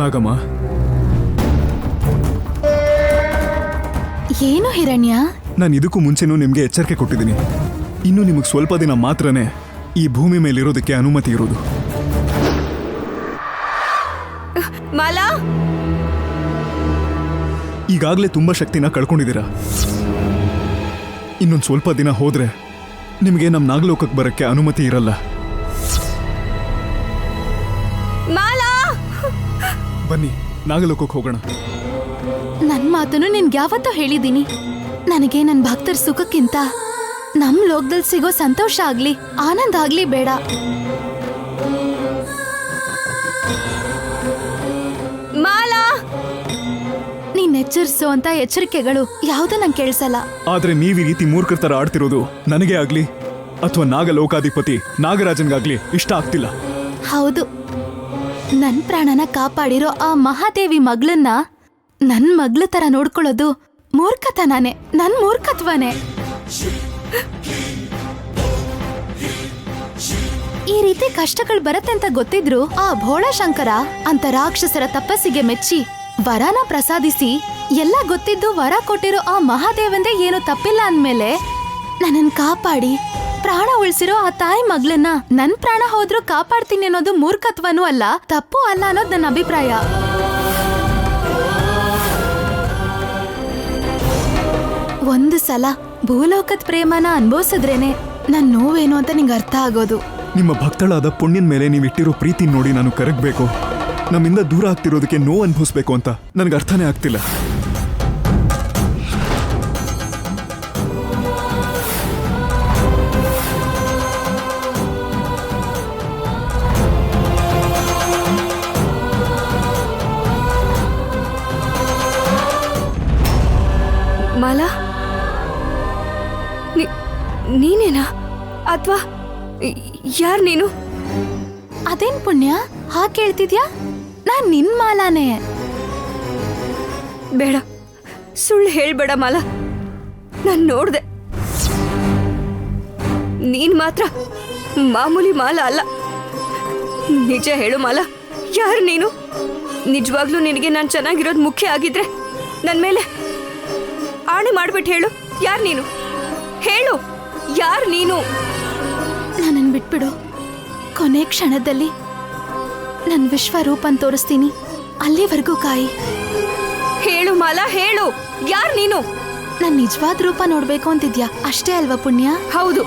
ನಾಗಮ್ಮ, ಏನು ಹಿರಣ್ಯ? ನಾನು ಇದಕ್ಕೂ ಮುಂಚೆನೂ ನಿಮ್ಗೆ ಎಚ್ಚರಿಕೆ ಕೊಟ್ಟಿದ್ದೀನಿ. ಇನ್ನು ನಿಮಗೆ ಸ್ವಲ್ಪ ದಿನ ಮಾತ್ರನೇ ಈ ಭೂಮಿ ಮೇಲಿರೋದಕ್ಕೆ ಅನುಮತಿ ಇರೋದು. ಮಾಲಾ, ಈಗಾಗಲೇ ತುಂಬಾ ಶಕ್ತಿನ ಕಳ್ಕೊಂಡಿದ್ದೀರಾ. ಇನ್ನೊಂದು ಸ್ವಲ್ಪ ದಿನ ಹೋದ್ರೆ ನಿಮಗೆ ನಮ್ಮ ನಾಗಲೋಕಕ್ಕೆ ಬರಕ್ಕೆ ಅನುಮತಿ ಇರಲ್ಲ. ಮಾಲಾ, ಬನ್ನಿ ನಾಗಲೋಕಕ್ಕೆ ಹೋಗೋಣ. ನನ್ ಮಾತನ್ನು ನಿನ್ಗೆ ಯಾವತ್ತೂ ಹೇಳಿದ್ದೀನಿ. ನನಗೆ ನನ್ನ ಭಕ್ತರ ಸುಖಕ್ಕಿಂತ ನಮ್ ಲೋಕದಲ್ಲಿ ಸಿಗೋ ಸಂತೋಷ ಆಗ್ಲಿ, ಆನಂದ ಆಗ್ಲಿ ಬೇಡ. ಮಾಲಾ, ನೀನ್ ಎಚ್ಚರಿಸೋ ಅಂತ ಎಚ್ಚರಿಕೆಗಳು ಯಾವ್ದು ನಂಗೆ ಕೇಳಿಸಲ್ಲ. ಆದ್ರೆ ನೀವು ಈ ರೀತಿ ಮೂರ್ಖರ ತರ ಆಡ್ತಿರೋದು ನನಗೆ ಆಗ್ಲಿ ಅಥವಾ ನಾಗಲೋಕಾಧಿಪತಿ ನಾಗರಾಜನ್ಗಾಗ್ಲಿ ಇಷ್ಟ ಆಗ್ತಿಲ್ಲ. ಹೌದು, ನನ್ ಪ್ರಾಣನ ಕಾಪಾಡಿರೋ ಆ ಮಹಾದೇವಿ ಮಗಳನ್ನ ನನ್ ಮಗ್ಳ ತರ ನೋಡ್ಕೊಳ್ಳೋದು ಮೂರ್ಖತನಾನೆ, ನನ್ ಮೂರ್ಖತ್ವನೇ. ಈ ರೀತಿ ಕಷ್ಟಗಳು ಬರತ್ತೆ ಅಂತ ಗೊತ್ತಿದ್ರು ಆ ಭೋಳಶಂಕರ ಅಂತ ರಾಕ್ಷಸರ ತಪಸ್ಸಿಗೆ ಮೆಚ್ಚಿ ವರನ ಪ್ರಸಾದಿಸಿ ಎಲ್ಲ ಗೊತ್ತಿದ್ದು ವರ ಕೊಟ್ಟಿರೋ ಆ ಮಹಾದೇವಂದೇ ಏನು ತಪ್ಪಿಲ್ಲ ಅಂದ್ಮೇಲೆ ನನ್ನನ್ ಕಾಪಾಡಿ ಪ್ರಾಣ ಉಳಿಸಿರೋ ಆ ತಾಯಿ ಮಗಳನ್ನ ನನ್ ಪ್ರಾಣ ಹೋದ್ರೂ ಕಾಪಾಡ್ತೀನಿ ಅನ್ನೋದು ಮೂರ್ಖತ್ವನೂ ಅಲ್ಲ, ತಪ್ಪು ಅಲ್ಲ ಅನ್ನೋದು ನನ್ನ ಅಭಿಪ್ರಾಯ. ಒಂದು ಸಲ ಭೂಲೋಕದ ಪ್ರೇಮನ ಅನ್ಭವಿಸಿದ್ರೇನೆ ನನ್ ನೋವೇನು ಅಂತ ನಿಂಗೆ ಅರ್ಥ ಆಗೋದು. ನಿಮ್ಮ ಭಕ್ತಳಾದ ಪುಣ್ಯನ ಮೇಲೆ ನೀವು ಇಟ್ಟಿರೋ ಪ್ರೀತಿ ನೋಡಿ ನಾನು ಕರಗಬೇಕು, ನಮ್ಮಿಂದ ದೂರ ಆಗ್ತಿರೋದಕ್ಕೆ ನೋವು ಅನುಭವಿಸ್ಬೇಕು ಅಂತ ನನಗೆ ಅರ್ಥನೇ ಆಗ್ತಿಲ್ಲ. ಮಾಲಾ, ನೀನೇನಾ ಅಥವಾ ಯಾರ್ ನೀನು? ಅದೇನ್ ಪುಣ್ಯ ಹಾಗೆ ಕೇಳ್ತಿದ್ಯಾ? ನಾನ್ ನಿನ್ ಮಾಲಾನೇ. ಬೇಡ, ಸುಳ್ಳು ಹೇಳ್ಬೇಡ ಮಾಲಾ. ನಾನ್ ನೋಡ್ದೆ, ನೀನ್ ಮಾತ್ರ ಮಾಮೂಲಿ ಮಾಲಾ ಅಲ್ಲ. ನಿಜ ಹೇಳು ಮಾಲಾ, ಯಾರು ನೀನು? ನಿಜವಾಗ್ಲೂ ನಿನಗೆ ನಾನು ಚೆನ್ನಾಗಿರೋದು ಮುಖ್ಯ ಆಗಿದ್ರೆ ನನ್ ಮೇಲೆ ಆಣೆ ಮಾಡ್ಬಿಟ್ಟು ಹೇಳು, ಯಾರು ನೀನು? ಹೇಳು, ಯಾರು ನೀನು? ನನ್ನನ್ನು ಬಿಟ್ಬಿಡು. ಕೊನೆ ಕ್ಷಣದಲ್ಲಿ ನನ್ನ ವಿಶ್ವರೂಪನ್ ತೋರಿಸ್ತೀನಿ, ಅಲ್ಲಿವರೆಗೂ ಕಾಯಿ. ಹೇಳು ಮಾಲಾ, ಹೇಳು, ಯಾರು ನೀನು? ನನ್ನ ನಿಜವಾದ ರೂಪ ನೋಡ್ಬೇಕು ಅಂತಿದ್ಯಾ ಅಷ್ಟೇ ಅಲ್ವಾ ಪುಣ್ಯ? ಹೌದು.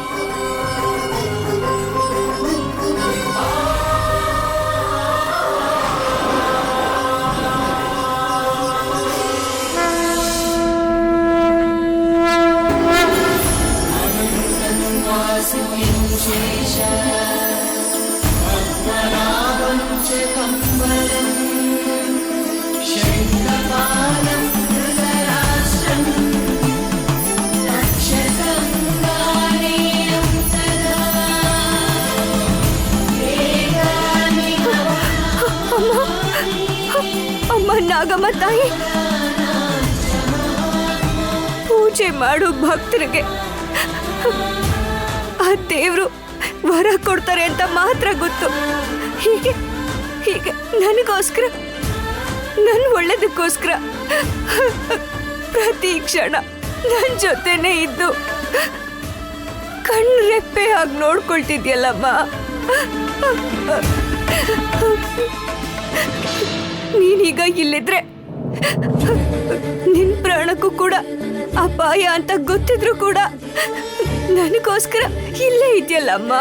ಅಮ್ಮ ನಾಗಮ್ಮ ತಾಯಿ, ಪೂಜೆ ಮಾಡೋ ಭಕ್ತರಿಗೆ ಆ ದೇವ್ರು ವರ ಕೊಡ್ತಾರೆ ಅಂತ ಮಾತ್ರ ಗೊತ್ತು. ಹೀಗೆ ಹೀಗೆ ನನಗೋಸ್ಕರ, ನನ್ನ ಒಳ್ಳೇದಕ್ಕೋಸ್ಕರ ಪ್ರತಿ ಕ್ಷಣ ನನ್ನ ಜೊತೆನೇ ಇದ್ದು ಕಣ್ರೆಪ್ಪೆ ಆಗಿ ನೋಡ್ಕೊಳ್ತಿದ್ಯಲ್ಲಮ್ಮ. ನೀನೀಗ ಇಲ್ಲಿದ್ರೆ ನಿನ್ ಪ್ರಾಣಕ್ಕೂ ಕೂಡ ಅಪಾಯ ಅಂತ ಗೊತ್ತಿದ್ರು ಕೂಡ ನನಗೋಸ್ಕರ ಇಲ್ಲೇ ಇದೆಯಲ್ಲಮ್ಮ.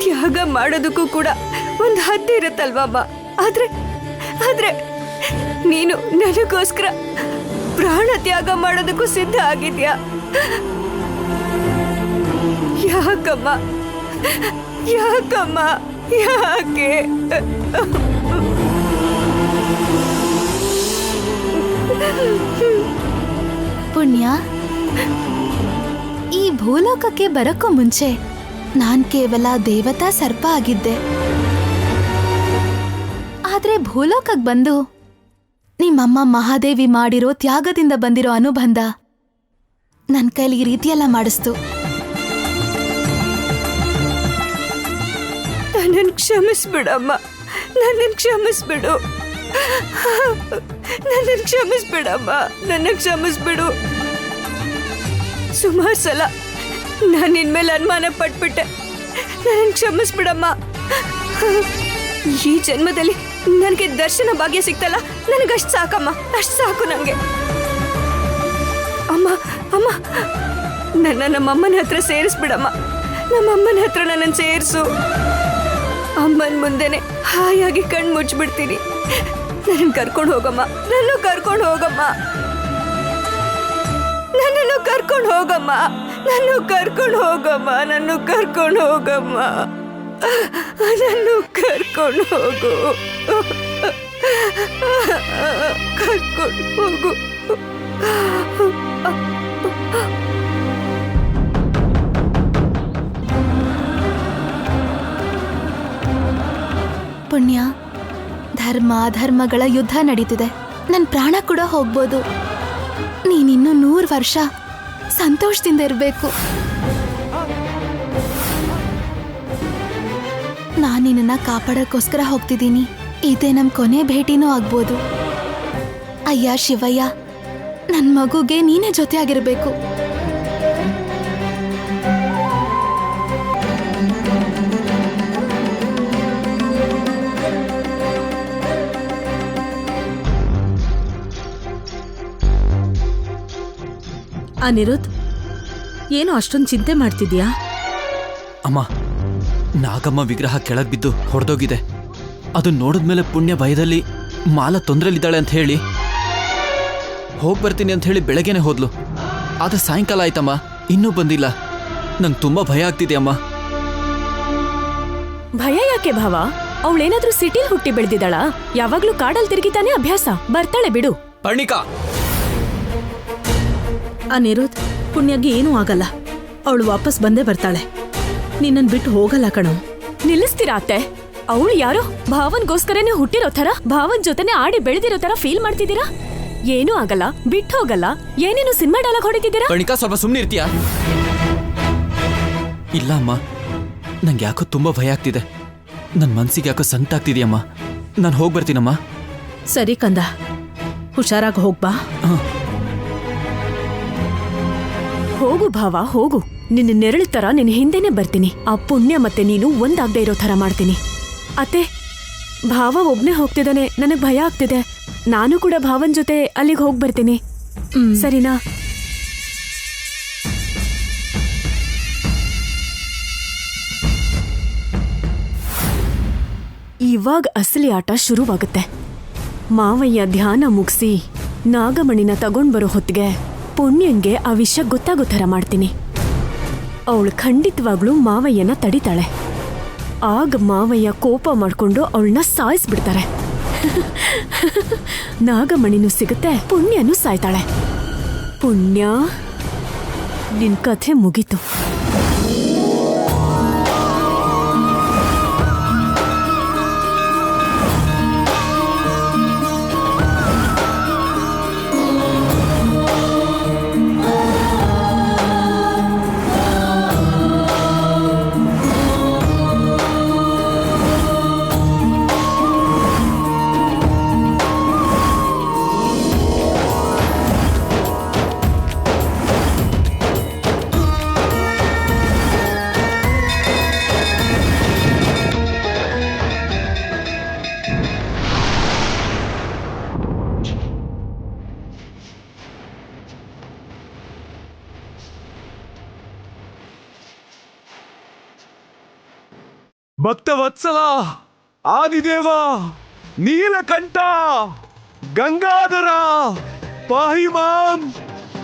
ತ್ಯಾಗ ಮಾಡೋದಕ್ಕೂ ಕೂಡ ಒಂದು ಹದ್ದೆ ಇರುತ್ತಲ್ವಮ್ಮ. ಆದ್ರೆ ನೀನು ನನಗೋಸ್ಕರ ಪ್ರಾಣ ತ್ಯಾಗ ಮಾಡೋದಕ್ಕೂ ಸಿದ್ಧ ಆಗಿದ್ಯಾ. ಯಾಕಮ್ಮ, ಯಾಕಮ್ಮ, ಯಾಕೆ? ಪುಣ್ಯ, ಈ ಭೂಲೋಕಕ್ಕೆ ಬರಕ್ಕೂ ಮುಂಚೆ ನಾನ್ ಕೇವಲ ದೇವತಾ ಸರ್ಪ ಆಗಿದ್ದೆ. ಆದ್ರೆ ಭೂಲೋಕಕ್ಕೆ ಬಂದು ನಿಮ್ಮಮ್ಮ ಮಹಾದೇವಿ ಮಾಡಿರೋ ತ್ಯಾಗದಿಂದ ಬಂದಿರೋ ಅನುಬಂಧ ನನ್ನ ಕೈಲಿ ಈ ರೀತಿಯೆಲ್ಲ ಮಾಡಿಸ್ತು. ನನ್ನನ್ನು ಕ್ಷಮಿಸ್ಬಿಡಮ್ಮ. ನನ್ನನ್ನು ಕ್ಷಮಿಸ್ಬಿಡು. ನನ್ನನ್ನು ಕ್ಷಮಿಸ್ಬಿಡಮ್ಮ, ನನ್ನ ಕ್ಷಮಿಸ್ಬಿಡು. ಸುಮಾರು ಸಲ ನಾನು ನಿನ್ ಮೇಲೆ ಅನುಮಾನ ಪಟ್ಬಿಟ್ಟೆ. ನನ್ನನ್ನು ಕ್ಷಮಿಸ್ಬಿಡಮ್ಮ. ಈ ಜನ್ಮದಲ್ಲಿ ನನಗೆ ದರ್ಶನ ಭಾಗ್ಯ ಸಿಕ್ತಲ್ಲ, ನನಗಷ್ಟು ಸಾಕಮ್ಮ, ಅಷ್ಟು ಸಾಕು ನನಗೆ. ಅಮ್ಮ ಅಮ್ಮ, ನನ್ನ ನಮ್ಮಮ್ಮನ ಹತ್ರ ಸೇರಿಸ್ಬಿಡಮ್ಮ. ನಮ್ಮಮ್ಮನ ಹತ್ರ ನನ್ನನ್ನು ಸೇರಿಸು. ಅಮ್ಮನ ಮುಂದೆನೆ ಹಾಯಾಗಿ ಕಣ್ಣು ಮುಚ್ಚಿಬಿಡ್ತೀನಿ. ನನ್ನನ್ನು ಕರ್ಕೊಂಡು ಹೋಗಮ್ಮ, ನನ್ನನ್ನು ಕರ್ಕೊಂಡು ಹೋಗಮ್ಮ, ನನ್ನನ್ನು ಕರ್ಕೊಂಡು ಹೋಗಮ್ಮ, ನನ್ನನ್ನು ಕರ್ಕೊಂಡು ಹೋಗಮ್ಮ, ನನ್ನನ್ನು ಕರ್ಕೊಂಡು ಹೋಗಮ್ಮ, ನನ್ನನ್ನು ಕರ್ಕೊಂಡು ಹೋಗು, ಕರ್ಕೊಂಡು ಹೋಗು. ಪುಣ್ಯ, ಧರ್ಮ ಧರ್ಮಗಳ ಯುದ್ಧ ನಡೀತಿದೆ. ನನ್ನ ಪ್ರಾಣ ಕೂಡ ಹೋಗ್ಬೋದು. ನೀನಿನ್ನು 100 ವರ್ಷ ಸಂತೋಷದಿಂದ ಇರಬೇಕು. ನಾನು ನಿನ್ನನ್ನು ಕಾಪಾಡೋಕ್ಕೋಸ್ಕರ ಹೋಗ್ತಿದ್ದೀನಿ. ಇದೇ ನಮ್ಮ ಕೊನೆ ಭೇಟಿನೂ ಆಗ್ಬೋದು. ಅಯ್ಯ ಶಿವಯ್ಯ, ನನ್ನ ಮಗುಗೆ ನೀನೇ ಜೊತೆ ಆಗಿರಬೇಕು. ಅನಿರುದ್ಧ್, ಏನು ಅಷ್ಟೊಂದು ಚಿಂತೆ ಮಾಡ್ತಿದ್ಯಾ? ಅಮ್ಮ, ನಾಗಮ್ಮ ವಿಗ್ರಹ ಕೆಳಗೆ ಬಿದ್ದು ಹೊಡೆದೋಗಿದೆ. ಅದು ನೋಡಿದ್ಮೇಲೆ ಪುಣ್ಯ ಭಯದಲ್ಲಿ ಮಾಲ ತೊಂದರೆಲಿದ್ದಾಳೆ ಅಂತ ಹೇಳಿ ಹೋಗ್ಬರ್ತೀನಿ ಅಂತ ಹೇಳಿ ಬೆಳಗ್ಗೆನೆ ಹೋದ್ಲು. ಆದ್ರೆ ಸಾಯಂಕಾಲ ಆಯ್ತಮ್ಮ, ಇನ್ನೂ ಬಂದಿಲ್ಲ. ನಂಗೆ ತುಂಬಾ ಭಯ ಆಗ್ತಿದೆ ಅಮ್ಮ. ಭಯ ಯಾಕೆ ಭಾವ? ಅವಳೇನಾದ್ರೂ ಸಿಟಿಲ್ ಹುಟ್ಟಿ ಬೆಳೆದಿದ್ದಾಳ? ಯಾವಾಗ್ಲೂ ಕಾಡಲ್ಲಿ ತಿರುಗಿತಾನೆ ಅಭ್ಯಾಸ. ಬರ್ತಾಳೆ ಬಿಡು. ಪರ್ಣಿಕಾ! ಅನಿರುದ್ಧ್, ಪುಣ್ಯಗೆ ಏನೂ ಆಗಲ್ಲ. ಅವಳು ವಾಪಸ್ ಬಂದೇ ಬರ್ತಾಳೆ. ನಿನ್ನನ್ ಬಿಟ್ಟು ಹೋಗಲ್ಲ ಕಣೋ. ನಿಲ್ಲಿಸ್ತೀರಾ ಅತ್ತೆ? ಅವಳು ಯಾರೋ ಭಾವನ್ಗೋಸ್ಕರನೇ ಹುಟ್ಟಿರೋ ಥರ, ಭಾವನ್ ಜೊತೆನೆ ಆಡಿ ಬೆಳೆದಿರೋ ಥರ ಫೀಲ್ ಮಾಡ್ತಿದ್ದೀರಾ? ಏನೂ ಆಗಲ್ಲ, ಬಿಟ್ಟು ಹೋಗಲ್ಲ. ಏನೇನು ಸಿನಿಮಾ ಡೈಲಾಗ್ ಹೊಡಿತಿದ್ದೀರಾ? ಪರ್ಣಿಕಾ, ಸ್ವಲ್ಪ ಸುಮ್ಮನೆ ಇರ್ತೀಯಾ? ಇಲ್ಲ ಅಮ್ಮ, ನಂಗೆ ಯಾಕೋ ತುಂಬಾ ಭಯ ಆಗ್ತಿದೆ. ನನ್ನ ಮನ್ಸಿಗೆ ಯಾಕೋ ಸಂತಾಗ್ತಿದೆಯಮ್ಮ. ನಾನು ಹೋಗ್ಬರ್ತೀನಮ್ಮ. ಸರಿ ಕಂದ, ಹುಷಾರಾಗಿ ಹೋಗ್ಬಾ. ಹೋಗು ಭಾವ, ಹೋಗು. ನಿನ್ನ ನೆರಳು ತರ ನಿನ್ನ ಹಿಂದೆನೆ ಬರ್ತೀನಿ. ಆ ಪುಣ್ಯ ಮತ್ತೆ ನೀನು ಒಂದಾಗದೆ ಇರೋ ಥರ ಮಾಡ್ತೀನಿ. ಅತ್ತೆ, ಭಾವ ಒಬ್ನೇ ಹೋಗ್ತಿದ್ದಾನೆ, ನನಗ್ ಭಯ ಆಗ್ತಿದೆ. ನಾನು ಕೂಡ ಭಾವನ್ ಜೊತೆ ಅಲ್ಲಿಗೆ ಹೋಗಿ ಬರ್ತೀನಿ. ಸರಿನಾ? ಇವಾಗ ಅಸಲಿ ಆಟ ಶುರುವಾಗುತ್ತೆ. ಮಾವಯ್ಯ ಧ್ಯಾನ ಮುಗಿಸಿ ನಾಗಮಣಿನ ತಗೊಂಡ್ಬರೋ ಹೊತ್ತಿಗೆ ಪುಣ್ಯಂಗೆ ಆ ವಿಷಯ ಗೊತ್ತಾಗೋ ಥರ ಮಾಡ್ತೀನಿ. ಅವಳು ಖಂಡಿತವಾಗ್ಲೂ ಮಾವಯ್ಯನ ತಡಿತಾಳೆ. ಆಗ ಮಾವಯ್ಯ ಕೋಪ ಮಾಡ್ಕೊಂಡು ಅವಳನ್ನ ಸಾಯಿಸ್ಬಿಡ್ತಾರೆ. ನಾಗಮಣಿನೂ ಸಿಗುತ್ತೆ, ಪುಣ್ಯನೂ ಸಾಯ್ತಾಳೆ. ಪುಣ್ಯ, ನಿನ್ ಕಥೆ ಮುಗೀತು. ಭಕ್ತವತ್ಸಲ, ಆದಿದೇವ, ನೀಲಕಂಠ, ಗಂಗಾಧರ, ಪಾಹಿ ಮಾಂ,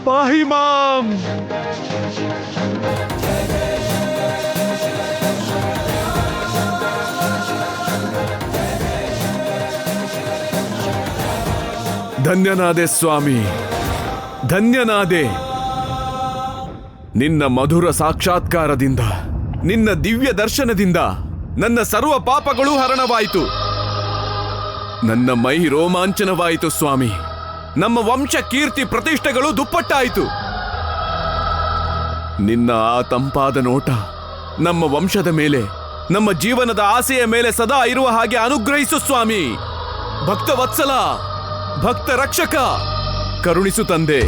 ಪಾಹಿ ಮಾಂ. ಧನ್ಯನಾದೆ ಸ್ವಾಮಿ, ಧನ್ಯನಾದೆ. ನಿನ್ನ ಮಧುರ ಸಾಕ್ಷಾತ್ಕಾರದಿಂದ, ನಿನ್ನ ದಿವ್ಯ ದರ್ಶನದಿಂದ ನನ್ನ ಸರ್ವ ಪಾಪಗಳು ಹರಣವಾಯಿತು. ನನ್ನ ಮೈ ರೋಮಾಂಚನವಾಯಿತು ಸ್ವಾಮಿ. ನಮ್ಮ ವಂಶ ಕೀರ್ತಿ ಪ್ರತಿಷ್ಠೆಗಳು ದುಪ್ಪಟ್ಟಾಯಿತು. ನಿನ್ನ ಆ ತಂಪಾದ ನೋಟ ನಮ್ಮ ವಂಶದ ಮೇಲೆ ನಮ್ಮ ಜೀವನದ ಆಸೆಯ ಮೇಲೆ ಸದಾ ಇರುವ ಹಾಗೆ ಅನುಗ್ರಹಿಸು ಸ್ವಾಮಿ. ಭಕ್ತ ವತ್ಸಲ, ಭಕ್ತ ರಕ್ಷಕ, ಕರುಣಿಸು ತಂದೆ.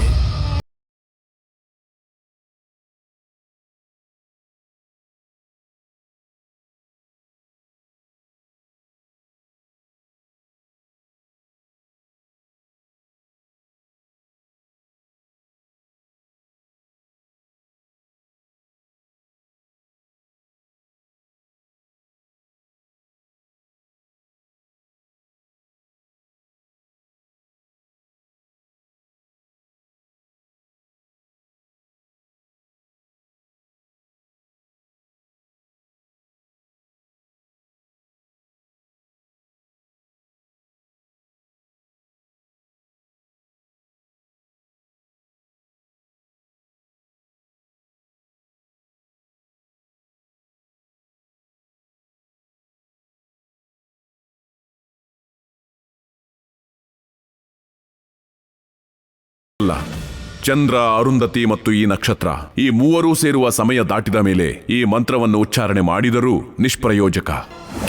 ಚಂದ್ರ, ಅರುಂಧತಿ ಮತ್ತು ಈ ನಕ್ಷತ್ರ, ಈ ಮೂವರೂ ಸೇರುವ ಸಮಯ ದಾಟಿದ ಮೇಲೆ ಈ ಮಂತ್ರವನ್ನು ಉಚ್ಚಾರಣೆ ಮಾಡಿದರೂ ನಿಷ್ಪ್ರಯೋಜಕ.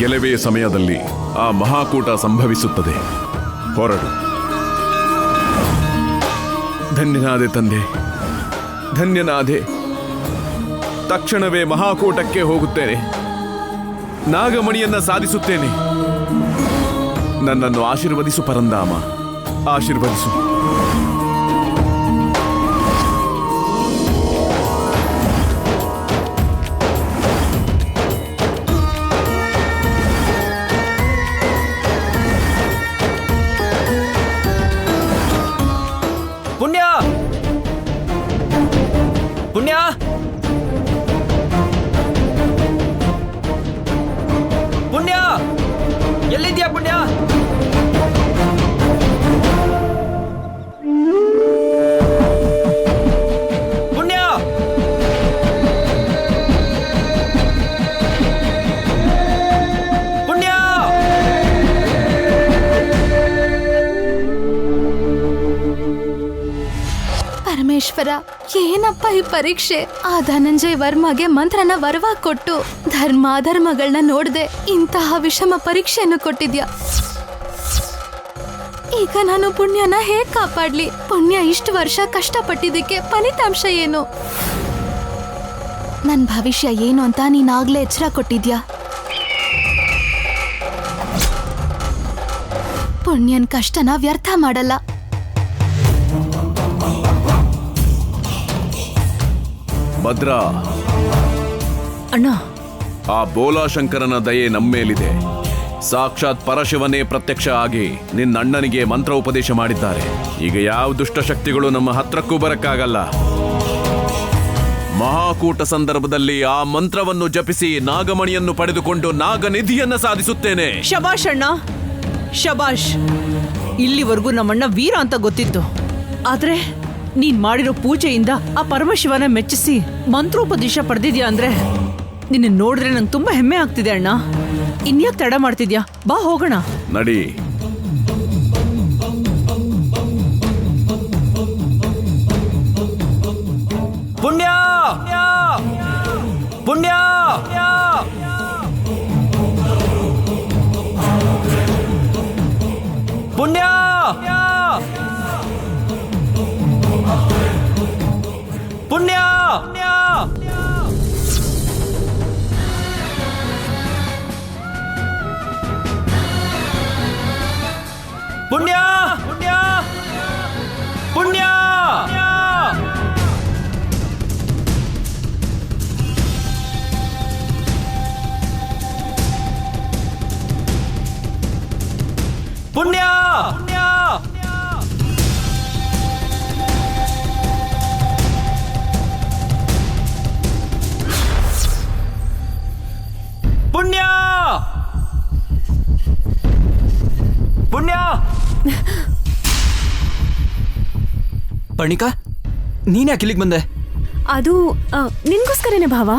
ಕೆಲವೇ ಸಮಯದಲ್ಲಿ ಆ ಮಹಾಕೂಟ ಸಂಭವಿಸುತ್ತದೆ. ಹೊರಡು. ಧನ್ಯನಾದೆ ತಂದೆ, ಧನ್ಯನಾದೆ. ತಕ್ಷಣವೇ ಮಹಾಕೂಟಕ್ಕೆ ಹೋಗುತ್ತೇನೆ. ನಾಗಮಣಿಯನ್ನ ಸಾಧಿಸುತ್ತೇನೆ. ನನ್ನನ್ನು ಆಶೀರ್ವದಿಸು ಪರಂಧಾಮ, ಆಶೀರ್ವದಿಸು. ಪುಣ್ಯ, ಪುಣ್ಯ, ಪುಣ್ಯ, ಎಲ್ಲಿದ್ಯಾ ಪುಣ್ಯ? ಪುಣ್ಯ, ಪುಣ್ಯ. ಪರಮೇಶ್ವರ, ಏನಪ್ಪ ಈ ಪರೀಕ್ಷೆ? ಆ ಧನಂಜಯ್ ವರ್ಮಗೆ ಮಂತ್ರನ ವರವಾಗಿ ಕೊಟ್ಟು ಧರ್ಮ ಅಧರ್ಮಗಳನ್ನ ನೋಡದೆ ಇಂತಹ ವಿಷಮ ಪರೀಕ್ಷೆಯನ್ನು ಕೊಟ್ಟಿದ್ಯಾ. ಈಗ ನಾನು ಪುಣ್ಯನ ಹೇಗ್ ಕಾಪಾಡ್ಲಿ? ಪುಣ್ಯ ಇಷ್ಟು ವರ್ಷ ಕಷ್ಟಪಟ್ಟಿದ್ದಕ್ಕೆ ಫಲಿತಾಂಶ ಏನು? ನನ್ ಭವಿಷ್ಯ ಏನು ಅಂತ ನೀನಾಗ್ಲೇ ಎಚ್ಚರ ಕೊಟ್ಟಿದ್ಯಾ. ಪುಣ್ಯನ್ ಕಷ್ಟನ ವ್ಯರ್ಥ ಮಾಡಲ್ಲ. ಭದ್ರ ಅಣ್ಣ, ಆ ಬೋಲಾಶಂಕರನ ದಯೆ ನಮ್ಮೇಲಿದೆ. ಸಾಕ್ಷಾತ್ ಪರಶಿವನೇ ಪ್ರತ್ಯಕ್ಷ ಆಗಿ ನಿನ್ನ ಅಣ್ಣನಿಗೆ ಮಂತ್ರ ಉಪದೇಶ ಮಾಡಿದ್ದಾರೆ. ಈಗ ಯಾವ ದುಷ್ಟಶಕ್ತಿಗಳು ನಮ್ಮ ಹತ್ರಕ್ಕೂ ಬರಕ್ಕಾಗಲ್ಲ. ಮಹಾಕೂಟ ಸಂದರ್ಭದಲ್ಲಿ ಆ ಮಂತ್ರವನ್ನು ಜಪಿಸಿ ನಾಗಮಣಿಯನ್ನು ಪಡೆದುಕೊಂಡು ನಾಗನಿಧಿಯನ್ನ ಸಾಧಿಸುತ್ತೇನೆ. ಶಬಾಷ್ ಅಣ್ಣ, ಶಬಾಷ್. ಇಲ್ಲಿವರೆಗೂ ನಮ್ಮಣ್ಣ ವೀರ ಅಂತ ಗೊತ್ತಿತ್ತು. ಆದ್ರೆ ನೀನ್ ಮಾಡಿರೋ ಪೂಜೆಯಿಂದ ಆ ಪರಮಶಿವನ ಮೆಚ್ಚಿಸಿ ಮಂತ್ರೋಪದೇಶ ಪಡೆದಿದ್ಯಾ ಅಂದ್ರೆ ನಿನ್ನ ನೋಡಿದ್ರೆ ನಂಗೆ ತುಂಬಾ ಹೆಮ್ಮೆ ಆಗ್ತಿದೆ ಅಣ್ಣ. ಇನ್ಯಾಕ್ ತಡ ಮಾಡ್ತಿದ್ಯಾ? ಬಾ ಹೋಗೋಣ. ನಡಿ. ಪುಣ್ಯ, ಪುಣ್ಯ, ಪುಣ್ಯ, ಪುಣ್ಯ, ಪುಣ್ಯ, ಪುಣ್ಯ, ಪುಣ್ಯ. ಪುಣ್ಯ, ಪುಣ್ಯ, ಪುಣ್ಯ, ಪುಣ್ಯ. ಪರ್ಣಿಕಾ, ನೀನ್ಯಾಕೆ ಇಲ್ಲಿಗೆ ಬಂದೆ? ಅದು ನಿನ್ಗೋಸ್ಕರನೇ ಭಾವ.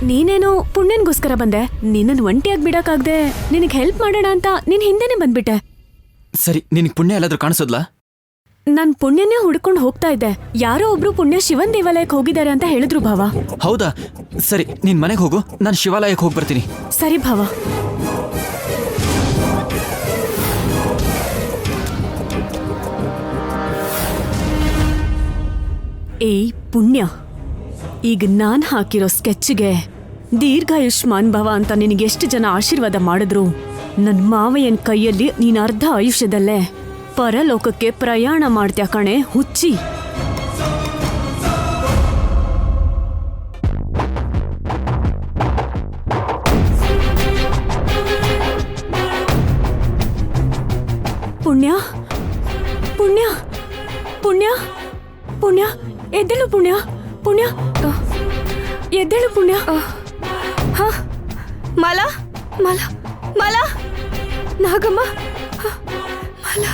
ನೀನೇನೋ ಪುಣ್ಯನ್ಗೋಸ್ಕರ ಬಂದೆ. ನಿನ್ನನ್ನು ಒಂಟಿಯಾಗಿ ಬಿಡಕ್ಕಾಗ್ದೆ ನಿನಗೆ ಹೆಲ್ಪ್ ಮಾಡೋಣ ಅಂತ ನಿನ್ ಹಿಂದೆನೆ ಬಂದ್ಬಿಟ್ಟೆ. ಸರಿ, ನಿನಗೆ ಪುಣ್ಯ ಎಲ್ಲಾದ್ರೂ ಕಾಣಿಸೋದ್ಲಾ? ನಾನ್ ಪುಣ್ಯನೇ ಹುಡ್ಕೊಂಡು ಹೋಗ್ತಾ ಇದ್ದೆ. ಯಾರೋ ಒಬ್ರು ಪುಣ್ಯ ಶಿವನ್ ದೇವಾಲಯಕ್ಕೆ ಹೋಗಿದ್ದಾರೆ ಅಂತ ಹೇಳಿದ್ರು ಭಾವ. ಹೌದಾ? ಸರಿ, ನೀನ್ ಮನೆಗೆ ಹೋಗು, ನಾನು ಶಿವಾಲಯಕ್ಕೆ ಹೋಗಿ ಬರ್ತೀನಿ. ಸರಿ ಭಾವ. ಏಯ್ ಪುಣ್ಯ, ಈಗ ನಾನ್ ಹಾಕಿರೋ ಸ್ಕೆಚ್ಗೆ ದೀರ್ಘಾಯುಷ್ಮಾನ್ ಭವ ಅಂತ ನಿನಗೆಷ್ಟು ಜನ ಆಶೀರ್ವಾದ ಮಾಡಿದ್ರು, ನನ್ ಮಾವಯ್ಯನ್ ಕೈಯಲ್ಲಿ ನೀನ್ ಅರ್ಧ ಆಯುಷ್ಯದಲ್ಲೇ ಪರಲೋಕಕ್ಕೆ ಪ್ರಯಾಣ ಮಾಡ್ತ್ಯಾ ಕಣೆ ಹುಚ್ಚಿ. ಪುಣ್ಯ ಪುಣ್ಯ ಪುಣ್ಯ ಪುಣ್ಯ ಎದ್ದೇಳು ಪುಣ್ಯ, ಪುಣ್ಯ ಎದ್ದೇಳು ಪುಣ್ಯ. ಹ ಮಾಲಾ ಮಾಲಾ ಮಾಲಾ ನಾಗಮ್ಮ, ಮಾಲಾ.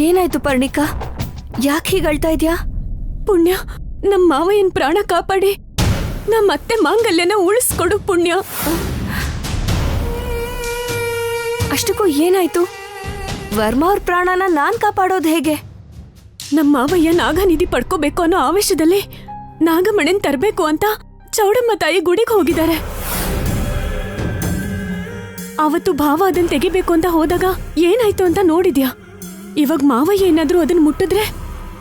ಏನಾಯ್ತು ಪರ್ಣಿಕಾ? ಯಾಕೆ ಹೀಗೆ ಅಳ್ತಾ ಇದ್ಯಾ? ಪುಣ್ಯ, ನಮ್ಮ ಮಾವಯ್ಯನ್ ಪ್ರಾಣ ಕಾಪಾಡಿ ನಮ್ಮತ್ತೆ ಮಾಂಗಲ್ಯನ ಉಳಿಸ್ಕೊಡು ಪುಣ್ಯ. ಅಷ್ಟಕ್ಕೂ ಏನಾಯ್ತು? ವರ್ಮಾ ಅವ್ರ ಪ್ರಾಣನ ನಾನ್ ಕಾಪಾಡೋದು ಹೇಗೆ? ನಮ್ಮ ಮಾವಯ್ಯ ನಾಗನಿಧಿ ಪಡ್ಕೋಬೇಕು ಅನ್ನೋ ಆವೇಶದಲ್ಲಿ ನಾಗಮಣನ್ ತರಬೇಕು ಅಂತ ಚೌಡಮ್ಮ ತಾಯಿ ಗುಡಿಗೆ ಹೋಗಿದ್ದಾರೆ. ಅವತ್ತು ಭಾವ ಅದನ್ನ ತೆಗಿಬೇಕು ಅಂತ ಹೋದಾಗ ಏನಾಯ್ತು ಅಂತ ನೋಡಿದ್ಯಾ? ಇವಾಗ ಮಾವಯ್ಯ ಏನಾದ್ರೂ ಅದನ್ನ ಮುಟ್ಟಿದ್ರೆ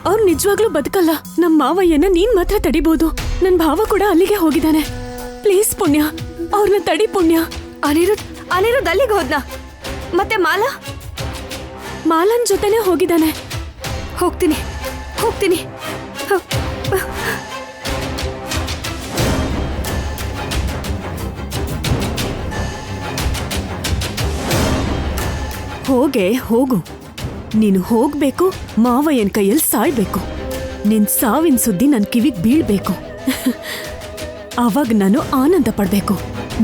ಅವ್ರು ನಿಜವಾಗ್ಲೂ ಬದುಕಲ್ಲ. ನಮ್ಮ ಮಾವಯ್ಯನ ನೀನ್ ಮಾತ್ರ ತಡಿಬಹುದು. ನನ್ ಭಾವ ಕೂಡ ಅಲ್ಲಿಗೆ ಹೋಗಿದ್ದಾನೆ. ಪ್ಲೀಸ್ ಪುಣ್ಯ, ಅವ್ರನ್ನ ತಡಿ ಪುಣ್ಯ. ಅನಿರುದ್ಧ್ ಅಲ್ಲಿಗೆ ಹೋದ್ನಾ? ಮತ್ತೆ ಮಾಲಾ? ಮಾಲನ್ ಜೊತೆನೆ ಹೋಗಿದ್ದಾನೆ. ಹೋಗ್ತೀನಿ ಹೋಗ್ತೀನಿ. ಹೋಗೆ ಹೋಗು. ನೀನು ಹೋಗ್ಬೇಕು, ಮಾವಯ್ಯನ್ ಕೈಯಲ್ಲಿ ಸಾಯ್ಬೇಕು. ನಿನ್ ಸಾವಿನ ಸುದ್ದಿ ನನ್ ಕಿವಿಗ್ ಬೀಳ್ಬೇಕು. ಅವಾಗ ನಾನು ಆನಂದ ಪಡ್ಬೇಕು.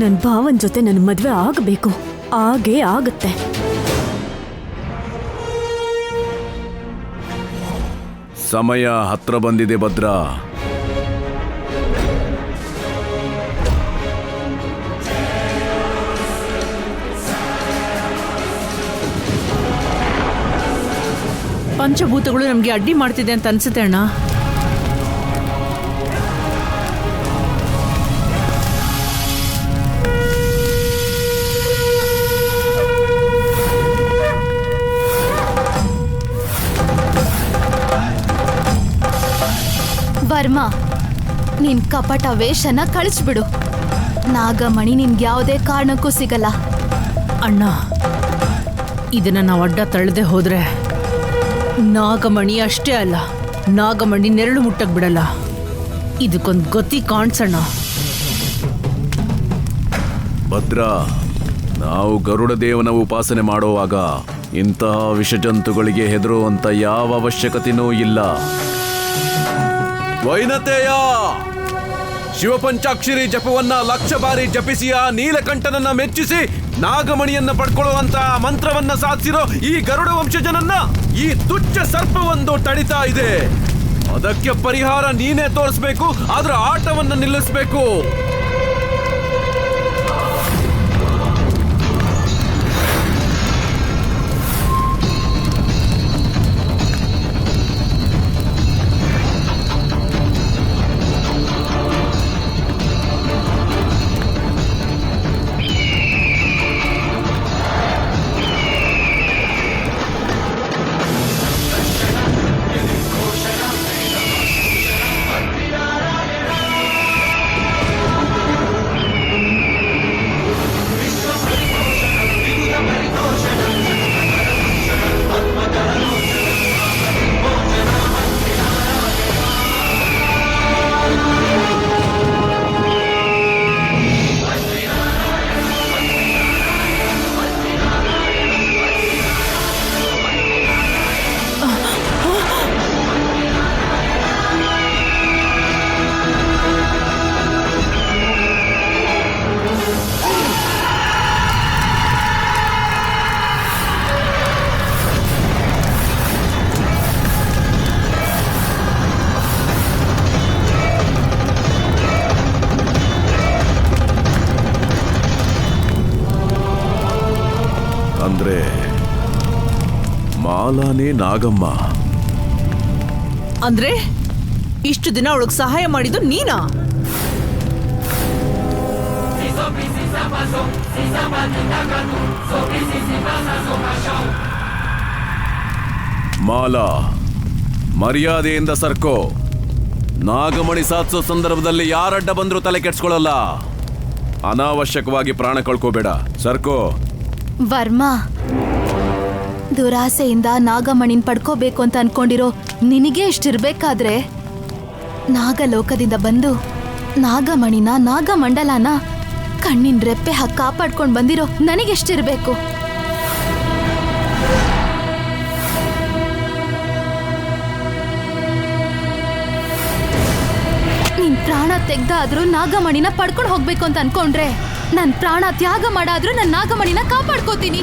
ನನ್ ಭಾವನ್ ಜೊತೆ ನನ್ನ ಮದ್ವೆ ಆಗಬೇಕು. ಆಗೇ ಆಗುತ್ತೆ. ಸಮಯ ಹತ್ರ ಬಂದಿದೆ ಭದ್ರಾ. ಪಂಚಭೂತಗಳು ನಮ್ಗೆ ಅಡ್ಡಿ ಮಾಡ್ತಿದೆ ಅಂತ ಅನ್ಸುತ್ತೆ ಅಣ್ಣ. ವರ್ಮಾ, ನಿನ್ ಕಪಟ ವೇಷನ ಕಳಿಸ್ಬಿಡು. ನಾಗಮಣಿ ನಿನ್ಗೆ ಯಾವುದೇ ಕಾರಣಕ್ಕೂ ಸಿಗಲ್ಲ. ಅಣ್ಣ, ಇದನ್ನ ನಾವು ಅಡ್ಡ ತಳ್ಳದೆ ಹೋದ್ರೆ ನಾಗಮಣಿ ಅಷ್ಟೇ ಅಲ್ಲ, ನಾಗಮಣಿ ನೆರಳು ಮುಟ್ಟಕ್ ಬಿಡಲ್ಲ. ಇದಕ್ಕೊಂದು ಗತಿ ಕಾಣ್ಸಣ್ಣ. ಭದ್ರಾ, ನಾವು ಗರುಡ ದೇವನ ಉಪಾಸನೆ ಮಾಡುವಾಗ ಇಂತಹ ವಿಷಜಂತುಗಳಿಗೆ ಹೆದರುವಂತ ಯಾವ ಅವಶ್ಯಕತೆನೂ ಇಲ್ಲ. ವೈನತೆಯ ಶಿವಪಂಚಾಕ್ಷರಿ ಜಪವನ್ನ 1,00,000 ಬಾರಿ ಜಪಿಸಿಯ ನೀಲಕಂಠನನ್ನ ಮೆಚ್ಚಿಸಿ ನಾಗಮಣಿಯನ್ನ ಪಡ್ಕೊಳ್ಳುವಂತ ಮಂತ್ರವನ್ನ ಸಾಧಿಸಿರೋ ಈ ಗರುಡ ವಂಶಜನನ್ನ ಈ ತುಚ್ಛ ಸರ್ಪವೊಂದು ತಡಿತಾ ಇದೆ. ಅದಕ್ಕೆ ಪರಿಹಾರ ನೀನೇ ತೋರಿಸ್ಬೇಕು. ಅದರ ಆಟವನ್ನ ನಿಲ್ಲಿಸ್ಬೇಕು. ಮಾಲಾನೇ ನಾಗಮ್ಮ. ಅಂದ್ರೆ ಇಷ್ಟು ದಿನ ಅವಳಿಗೆ ಸಹಾಯ ಮಾಡಿದ್ದು ನೀನಾ? ಮಾಲಾ, ಮರ್ಯಾದೆಯಿಂದ ಸರ್ಕೋ. ನಾಗಮಣಿ ಸಾಧಿಸೋ ಸಂದರ್ಭದಲ್ಲಿ ಯಾರಡ್ಡ ಬಂದ್ರೂ ತಲೆ ಕೆಡ್ಸ್ಕೊಳ್ಳಲ್ಲ. ಅನಾವಶ್ಯಕವಾಗಿ ಪ್ರಾಣ ಕಳ್ಕೋಬೇಡ. ಸರ್ಕೋ. ವರ್ಮಾ, ದುರಾಸೆಯಿಂದ ನಾಗಮಣಿನ್ ಪಡ್ಕೋಬೇಕು ಅಂತ ಅನ್ಕೊಂಡಿರೋ ನಿನಗೆ ಇಷ್ಟಿರ್ಬೇಕಾದ್ರೆ ನಾಗಲೋಕದಿಂದ ಬಂದು ನಾಗಮಣಿನ ನಾಗಮಂಡಲನ ಕಣ್ಣಿನ ರೆಪ್ಪೆ ಹಾಕಿ ಕಾಪಾಡ್ಕೊಂಡು ಬಂದಿರೋ ನನಗೆಷ್ಟಿರ್ಬೇಕು? ನಿನ್ ಪ್ರಾಣ ತೆಗ್ದಾದ್ರೂ ನಾಗಮಣಿನ ಪಡ್ಕೊಂಡು ಹೋಗ್ಬೇಕು ಅಂತ ಅನ್ಕೊಂಡ್ರೆ ನನ್ ಪ್ರಾಣ ತ್ಯಾಗ ಮಾಡಾದ್ರೂ ನನ್ನ ನಾಗಮಣಿನ ಕಾಪಾಡ್ಕೋತೀನಿ.